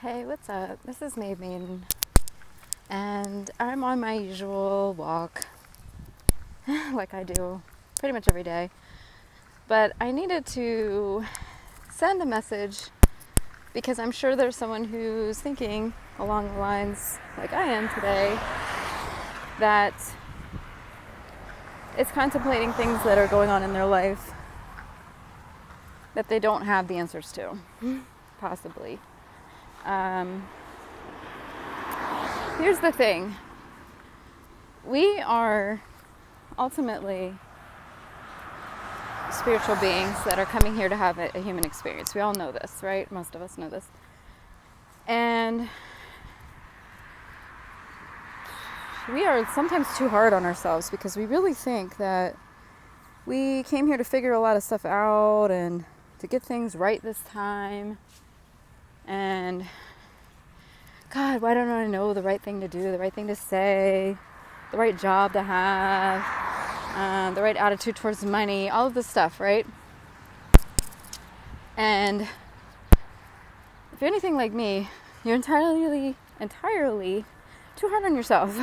Hey, what's up? This is Maven, and I'm on my usual walk, like I do pretty much every day. But I needed to send a message because I'm sure there's someone who's thinking along the lines like I am today, that is contemplating things that are going on in their life that they don't have the answers to, possibly. Here's the thing. We are ultimately spiritual beings that are coming here to have a human experience. We all know this, right? Most of us know this. And we are sometimes too hard on ourselves because we really think that we came here to figure a lot of stuff out and to get things right this time. And God, why don't I know the right thing to do, the right thing to say, the right job to have, the right attitude towards money, all of this stuff, right? And if you're anything like me, you're entirely too hard on yourself.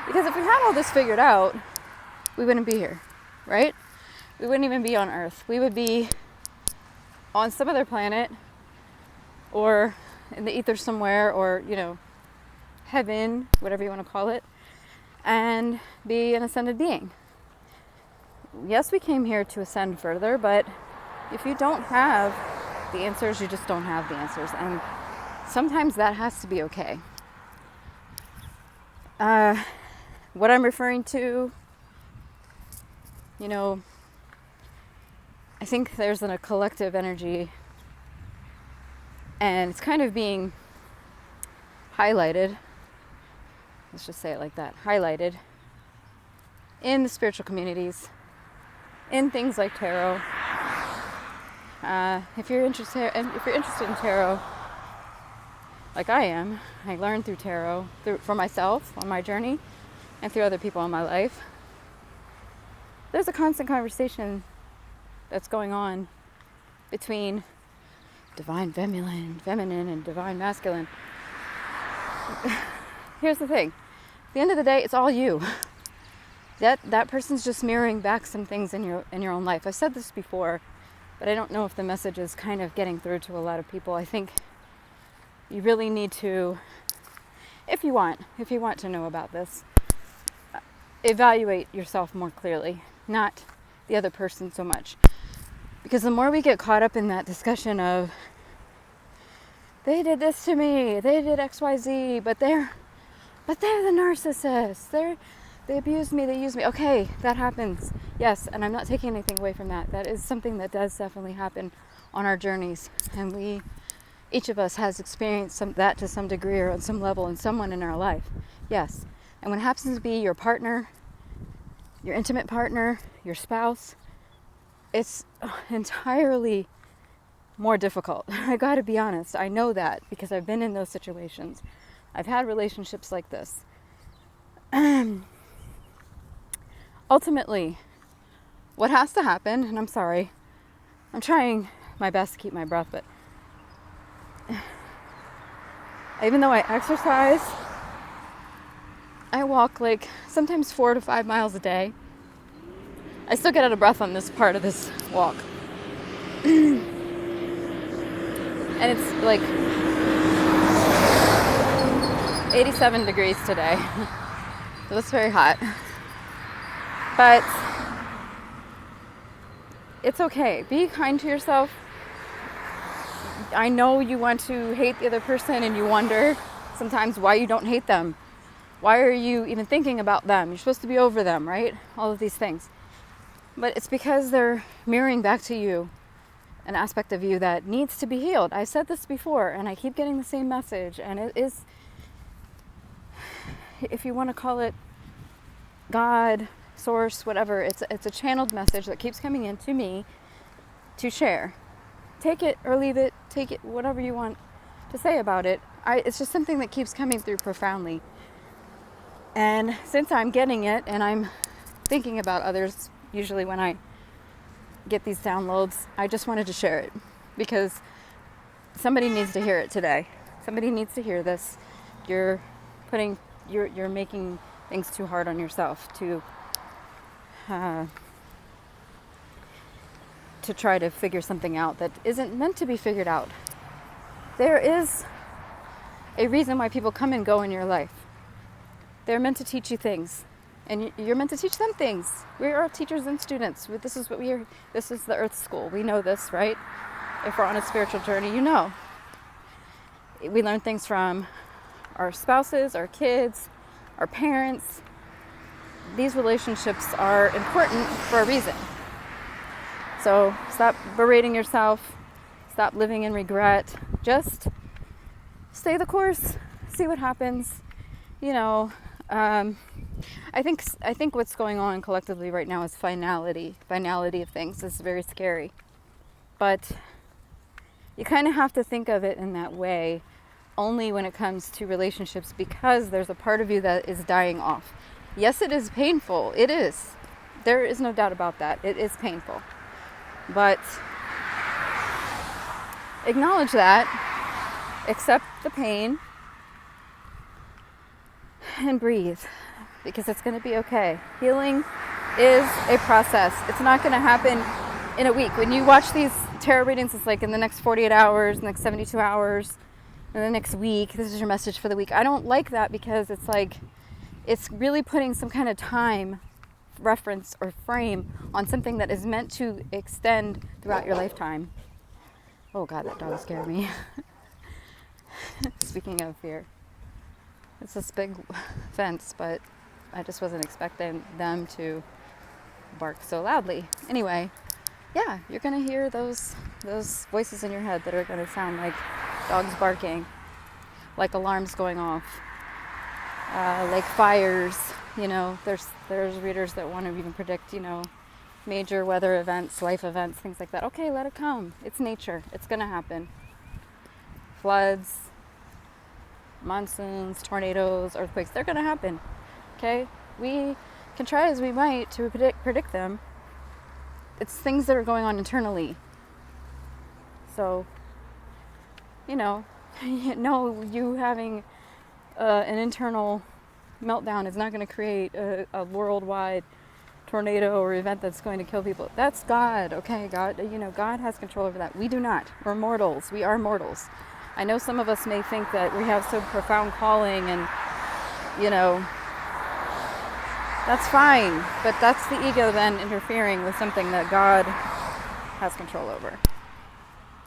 Because if we had all this figured out, we wouldn't be here, right? We wouldn't even be on Earth. We would be on some other planet or in the ether somewhere, or, heaven, whatever you want to call it, and be an ascended being. Yes, we came here to ascend further, but if you don't have the answers, you just don't have the answers. And sometimes that has to be okay. What I'm referring to, I think there's a collective energy, and it's kind of being highlighted, let's just say it like that, highlighted in the spiritual communities, in things like tarot. If you're interested in tarot, like I am, I learned through tarot, for myself on my journey, and through other people in my life. There's a constant conversation that's going on between divine feminine and divine masculine. Here's the thing. At the end of the day, it's all you. That person's just mirroring back some things in your own life. I've said this before, but I don't know if the message is kind of getting through to a lot of people. I think you really need to, if you want to know about this, evaluate yourself more clearly, not the other person so much. Because the more we get caught up in that discussion of, they did this to me, they did XYZ, but they're the narcissists, they abused me, they used me. Okay, that happens. Yes, and I'm not taking anything away from that. That is something that does definitely happen on our journeys. And each of us has experienced that to some degree or on some level in someone in our life. Yes. And when it happens to be your partner, your intimate partner, your spouse, it's entirely more difficult. I gotta be honest. I know that because I've been in those situations. I've had relationships like this. Ultimately, what has to happen, and I'm sorry, I'm trying my best to keep my breath, but even though I exercise, I walk like sometimes 4 to 5 miles a day, I still get out of breath on this part of this walk. And it's like 87 degrees today. So it's very hot. But it's okay. Be kind to yourself. I know you want to hate the other person and you wonder sometimes why you don't hate them. Why are you even thinking about them? You're supposed to be over them, right? All of these things. But it's because they're mirroring back to you an aspect of you that needs to be healed. I said this before and I keep getting the same message, and it is, if you want to call it God, source, whatever, it's a channeled message that keeps coming in to me to share. Take it or leave it, take it, whatever you want to say about it. It's just something that keeps coming through profoundly. And since I'm getting it and I'm thinking about others, usually when I get these downloads, I just wanted to share it because somebody needs to hear it today. Somebody needs to hear this. You're making things too hard on yourself to try to figure something out that isn't meant to be figured out. There is a reason why people come and go in your life. They're meant to teach you things, and you're meant to teach them things. We are teachers and students. This is what we are. This is the Earth School. We know this, right? If we're on a spiritual journey, you know. We learn things from our spouses, our kids, our parents. These relationships are important for a reason. So stop berating yourself. Stop living in regret. Just stay the course. See what happens. You know, I think what's going on collectively right now is finality. Finality of things is very scary. But you kind of have to think of it in that way only when it comes to relationships, because there's a part of you that is dying off. Yes, it is painful. It is. There is no doubt about that. It is painful. But acknowledge that, accept the pain, and breathe, because it's going to be okay. Healing is a process. It's not going to happen in a week. When you watch these tarot readings, it's like in the next 48 hours, the next 72 hours, and the next week, this is your message for the week. I don't like that, because it's like, it's really putting some kind of time reference or frame on something that is meant to extend throughout your lifetime. Oh God, that dog scared me. Speaking of fear, it's this big fence, but I just wasn't expecting them to bark so loudly. Anyway, yeah, you're gonna hear those voices in your head that are gonna sound like dogs barking, like alarms going off, like fires. You know, there's readers that want to even predict, you know, major weather events, life events, things like that. Okay, let it come. It's nature. It's gonna happen. Floods, monsoons, tornadoes, earthquakes, they're gonna happen. Okay? We can try as we might to predict them. It's things that are going on internally. So, you know, you having an internal meltdown is not going to create a worldwide tornado or event that's going to kill people. That's God, okay? God, you know, God has control over that. We do not. We're mortals. We are mortals. I know some of us may think that we have some profound calling, and, you know, that's fine. But that's the ego then interfering with something that God has control over.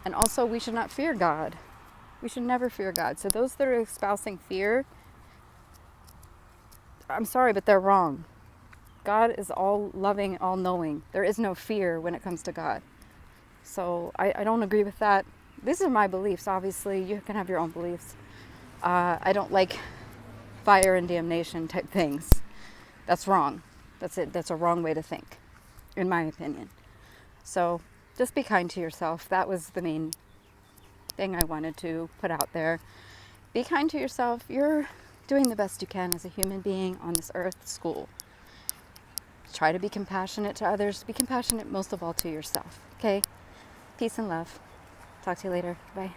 And also, we should not fear God. We should never fear God. So those that are espousing fear, I'm sorry, but they're wrong. God is all loving, all knowing. There is no fear when it comes to God. So I don't agree with that. These are my beliefs. Obviously, you can have your own beliefs. I don't like fire and damnation type things. That's wrong. That's it. That's a wrong way to think, in my opinion. So just be kind to yourself. That was the main thing I wanted to put out there. Be kind to yourself. You're doing the best you can as a human being on this Earth School. Try to be compassionate to others. Be compassionate most of all to yourself. Okay? Peace and love. Talk to you later. Bye.